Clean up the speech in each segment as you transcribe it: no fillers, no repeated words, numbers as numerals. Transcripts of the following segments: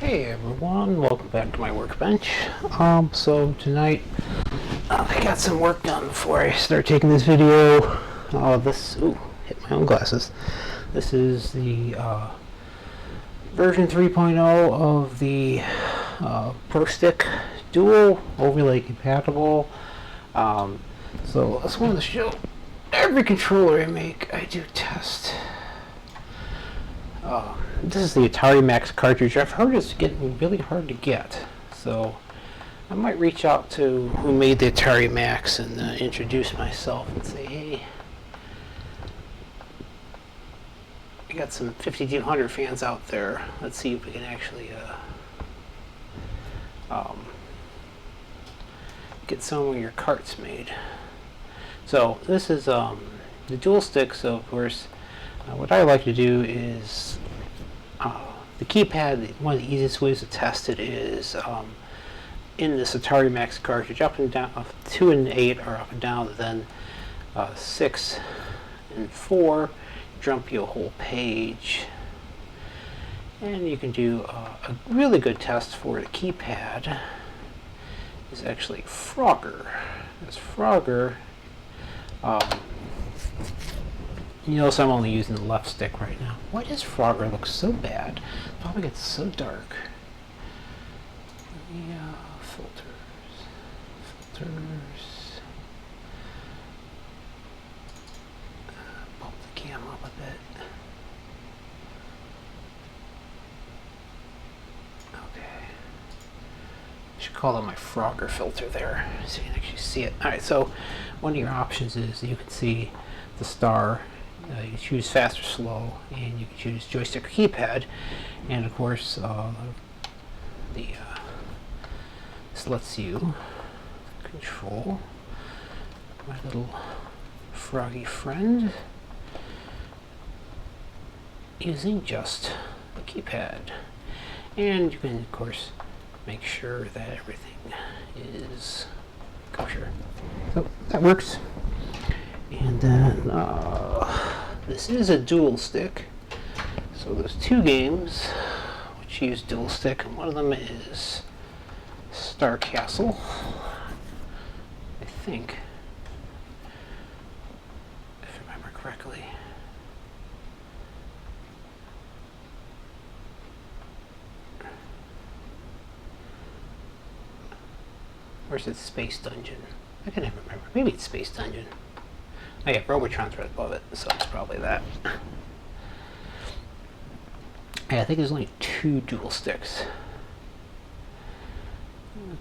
Hey everyone, welcome back to my workbench. So tonight I got some work done before I start taking this video. Hit my own glasses. This is the version 3.0 of the Pro Stick Dual, overlay compatible. So I just wanted to show every controller I make, I do test. This is the Atari Max cartridge. I've heard it's getting really hard to get, so I might reach out to who made the Atari Max and introduce myself and say, hey, I got some 5200 fans out there. Let's see if we can actually get some of your carts made. So this is the dual stick. So of course, what I like to do is the keypad. One of the easiest ways to test it is in this Atari Max cartridge, up and down, 2 and 8 are up and down, then 6 and 4 jump you a whole page. And you can do a really good test for the keypad is actually Frogger. This Frogger, you notice I'm only using the left stick right now. Why does Frogger look so bad? Probably gets so dark. Yeah, filters. Bump the cam up a bit. Okay. I should call it my Frogger filter there, so you can actually see it. Alright, so one of your options is you can see the star. You can choose fast or slow, and you can choose joystick or keypad, and of course this lets you control my little froggy friend using just the keypad. And you can of course make sure that everything is kosher. So that works. And then this is a dual stick, so there's 2 games which use dual stick, and one of them is Star Castle, I think, if I remember correctly. Or is it Space Dungeon? I can never remember. Maybe it's Space Dungeon. Oh yeah, Robotron's right above it, so it's probably that. Yeah, I think there's only 2 dual sticks.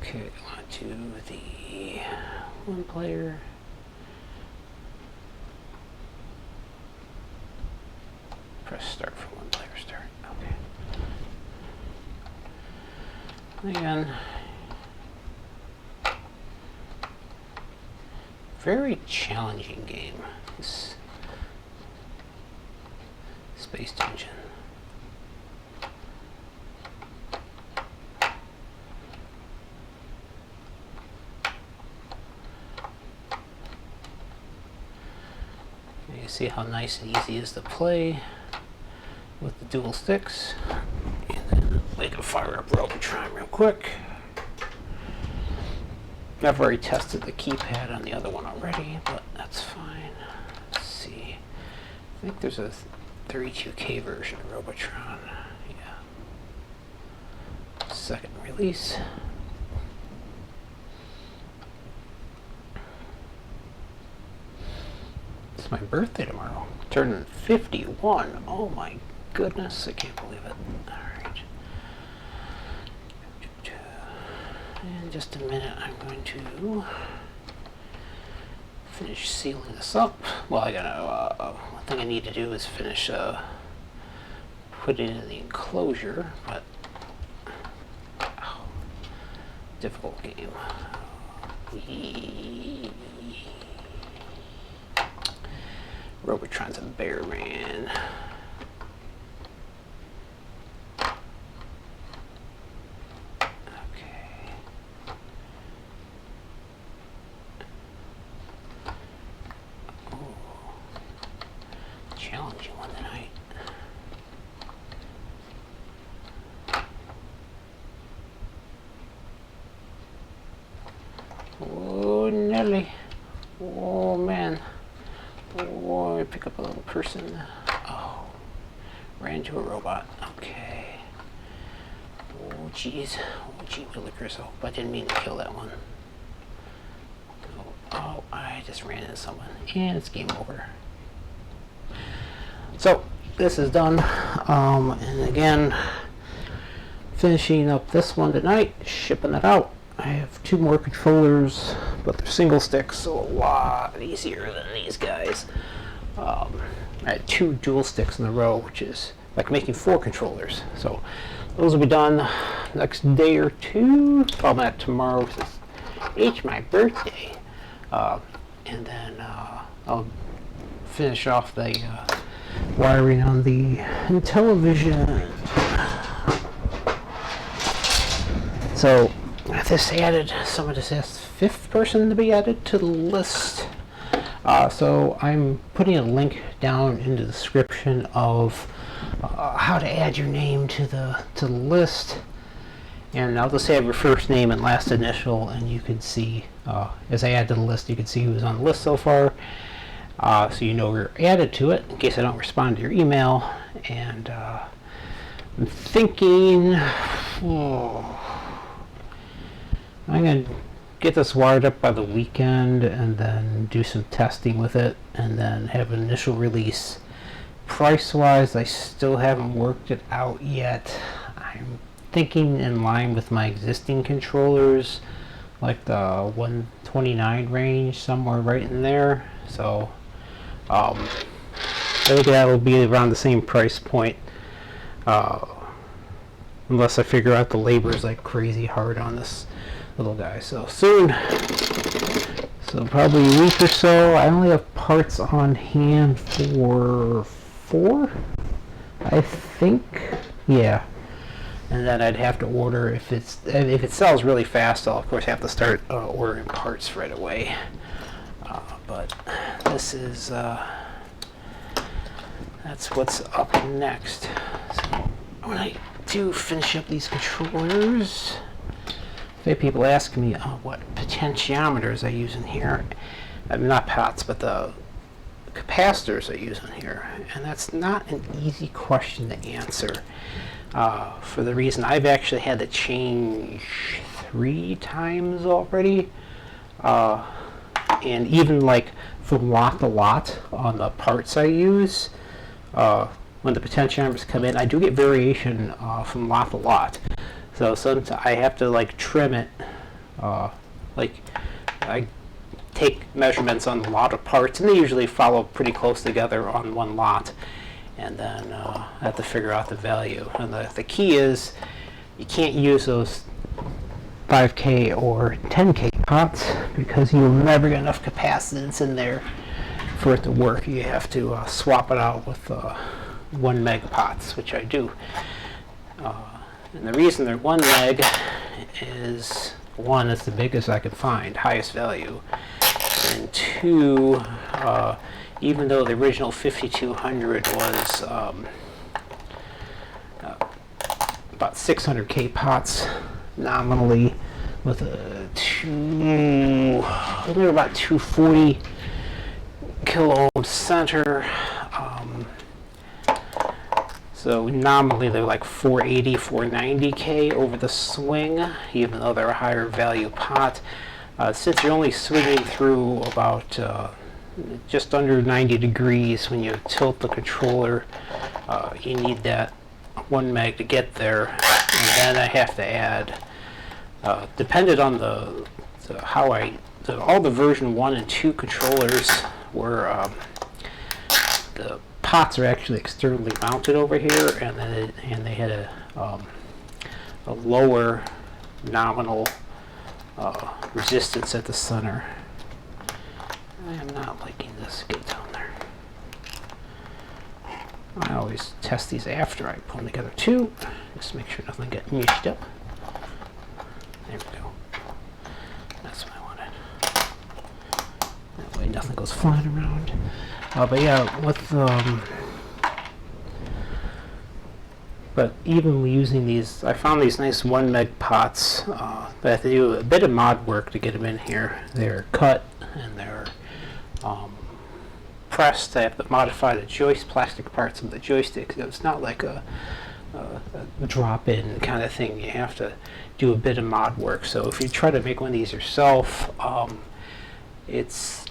Okay, on to the 1 player. Press start for 1 player start. Okay. Again. Very challenging game, this Space Dungeon. You see how nice and easy it is to play with the dual sticks. And then we can fire up Robotron real quick. I've already tested the keypad on the other one already, but that's fine. Let's see. I think there's a 32K version of Robotron. Yeah. Second release. It's my birthday tomorrow. Turning 51. Oh my goodness, I can't believe it. Alright. In just a minute, I'm going to finish sealing this up. Well, I gotta, one thing I need to do is finish putting it in the enclosure, but difficult game. Robotron's a bear man. Challenging one tonight. person. Oh, ran into a robot. Okay. Oh, jeez. Oh, gee willikers. Oh, I didn't mean to kill that one. Oh, I just ran into someone. And it's game over. So, this is done. And again, finishing up this one tonight, shipping it out. I have 2 more controllers, but they're single sticks, so a lot easier than these guys. I had 2 dual sticks in a row, which is like making 4 controllers. So those will be done next day or 2. Probably not tomorrow because it's my birthday. And then I'll finish off the wiring on the television. So this added, someone just asked 5th person to be added to the list. So I'm putting a link down in the description of how to add your name to the list. And I'll just have your first name and last initial, and you can see, as I add to the list, you can see who's on the list so far. So you know you're added to it in case I don't respond to your email. And I'm thinking, I'm going to get this wired up by the weekend and then do some testing with it and then have an initial release. Price-wise, I still haven't worked it out yet. I'm thinking in line with my existing controllers, like the 129 range, somewhere right in there. So I think that'll be around the same price point, unless I figure out the labor is like crazy hard on this little guy. So soon, so probably a week or so. I only have parts on hand for 4, I think. Yeah. And then I'd have to order, if it sells really fast, I'll of course have to start ordering parts right away. But this is that's what's up next. So when I do finish up these controllers, I have people ask me what potentiometers I use in here. Not pots, but the capacitors I use in here. And that's not an easy question to answer. For the reason I've actually had to change 3 times already, and even like from lot to lot on the parts I use, when the potentiometers come in, I do get variation from lot to lot. So sometimes I have to like trim it, like I take measurements on a lot of parts, and they usually follow pretty close together on one lot. And then I have to figure out the value. And the key is you can't use those 5K or 10K pots because you'll never get enough capacitance in there for it to work. You have to swap it out with 1 meg pots, which I do. And the reason they're 1 meg is, 1, it's the biggest I could find, highest value. And 2, even though the original 5200 was about 600K pots nominally, with a I think about 240 kilo ohm center. So nominally they're like 480, 490K over the swing, even though they're a higher value pot. Since you're only swinging through about just under 90 degrees when you tilt the controller, you need that 1 meg to get there. And then I have to add, depended on all the version 1 and 2 controllers were, the pots are actually externally mounted over here, and they had a lower nominal resistance at the center. I am not liking this. Get down there. I always test these after I put them together too, just to make sure nothing gets mushed up. There we go. That's what I wanted. That way nothing goes flying around. But yeah, with but even using these, I found these nice 1 meg pots, but I have to do a bit of mod work to get them in here. They're cut and they're pressed. I have to modify the plastic parts of the joystick. It's not like a drop-in kind of thing. You have to do a bit of mod work. So if you try to make one of these yourself, it's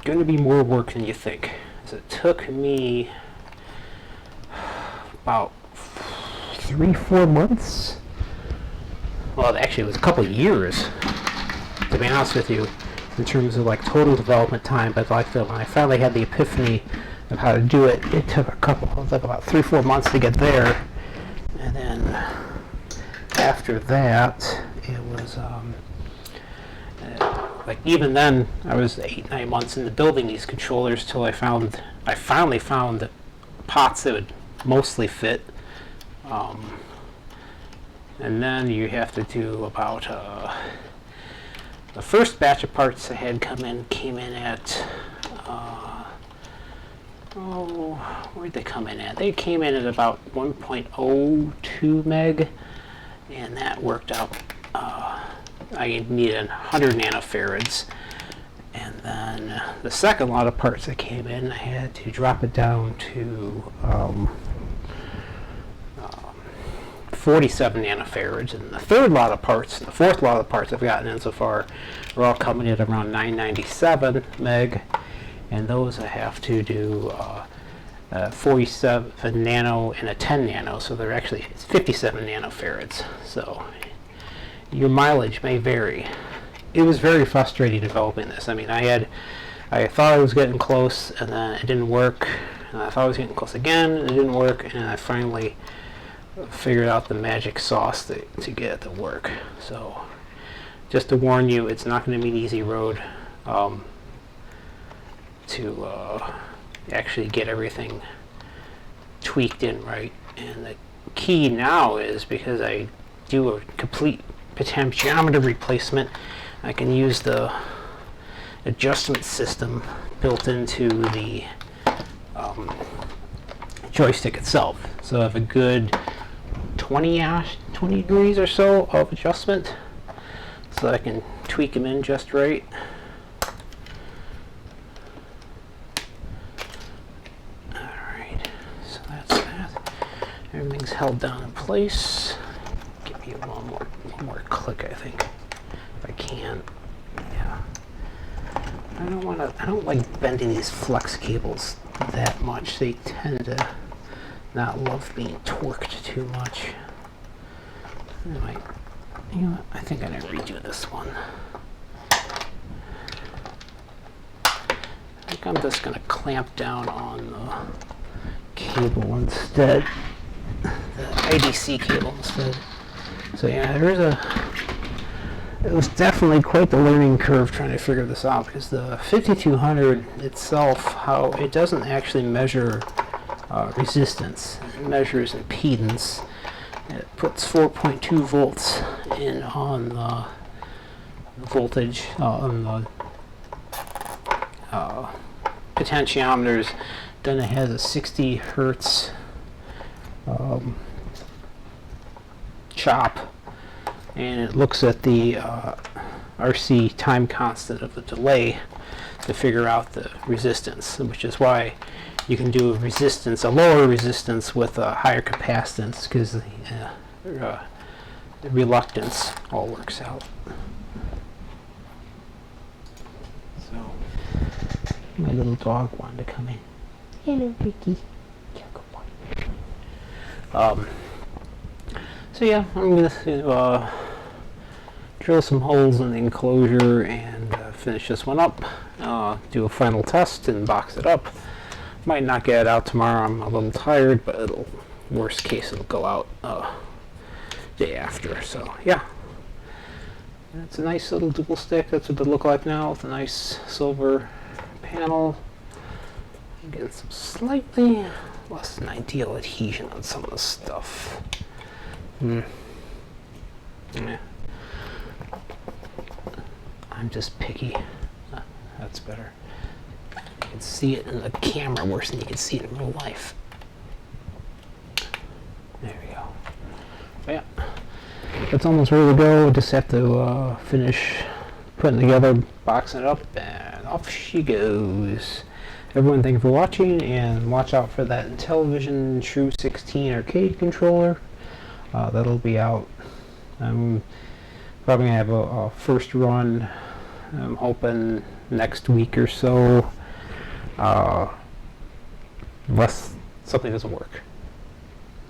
going to be more work than you think. So it took me about 3-4 months. Well, actually, it was a couple of years, to be honest with you, in terms of like total development time. But like when I finally had the epiphany of how to do it, it took about 3-4 months to get there. And then after that, it was like even then, I was 8-9 months into building these controllers till I finally found the pots that would mostly fit. And then you have to do about the first batch of parts that had came in at where'd they come in at? They came in at about 1.02 meg, and that worked out. I needed 100 nanofarads, and then the second lot of parts that came in, I had to drop it down to 47 nanofarads, and the third lot of parts, the fourth lot of parts I've gotten in so far, are all coming in at around 997 meg, and those I have to do 47 nano and a 10 nano, so they're actually 57 nanofarads. So your mileage may vary. It was very frustrating developing this. I mean, I thought I was getting close, and then it didn't work, and I thought I was getting close again, and it didn't work, and I finally figured out the magic sauce to get it to work. So just to warn you, it's not going to be an easy road to actually get everything tweaked in right. And the key now is, because I do a complete potentiometer replacement, I can use the adjustment system built into the joystick itself. So I have a good 20 degrees or so of adjustment, so I can tweak them in just right. Alright, so that's that. Everything's held down in place. Give you one more click, I think, if I can. Yeah. I don't like bending these flex cables that much. They tend to not love being torqued too much. Anyway, you know what? I think I'm gonna redo this one. I think I'm just gonna clamp down on the cable instead, the IDC cable instead. So yeah, it was definitely quite the learning curve trying to figure this out, because the 5200 itself, how it doesn't actually measure resistance. It measures impedance. It puts 4.2 volts in on the voltage on the potentiometers. Then it has a 60 hertz chop, and it looks at the RC time constant of the delay to figure out the resistance, which is why you can do a lower resistance with a higher capacitance, because the reluctance all works out. So my little dog wanted to come in. Hello, Ricky. So yeah, I'm going to drill some holes in the enclosure and finish this one up. Do a final test and box it up. Might not get it out tomorrow. I'm a little tired, but worst case it'll go out day after. So yeah, it's a nice little dual stick. That's what they look like now, with a nice silver panel. Getting some slightly less than ideal adhesion on some of the stuff. Yeah. I'm just picky. That's better. You can see it in the camera worse than you can see it in real life. There we go. But yeah, it's almost ready to go. Just have to finish putting it together, boxing it up, and off she goes. everyone, thank you for watching, and watch out for that Intellivision True 16 arcade controller. That'll be out. I'm probably going to have a first run, I'm hoping, next week or so, unless something doesn't work.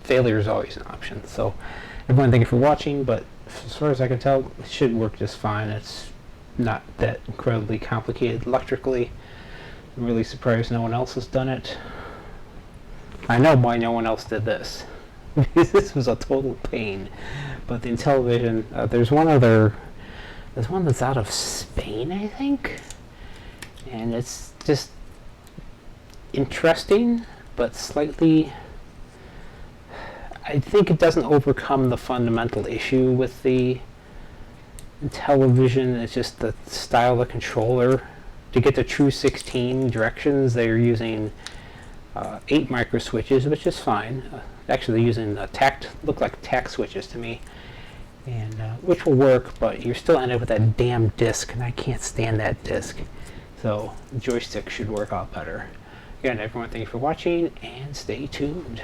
Failure is always an option. So, everyone, thank you for watching, but as far as I can tell, it should work just fine. It's not that incredibly complicated electrically. I'm really surprised no one else has done it. I know why no one else did this. This was a total pain. But the Intellivision, there's one that's out of Spain, I think. And it's just interesting, but slightly, I think it doesn't overcome the fundamental issue with the Intellivision. It's just the style of the controller. To get the True 16 directions, they're using 8 micro switches, which is fine. Actually, they're using look like tact switches to me, and which will work, but you're still ending up with that damn disc, and I can't stand that disc. So the joystick should work out better. Again, everyone, thank you for watching, and stay tuned.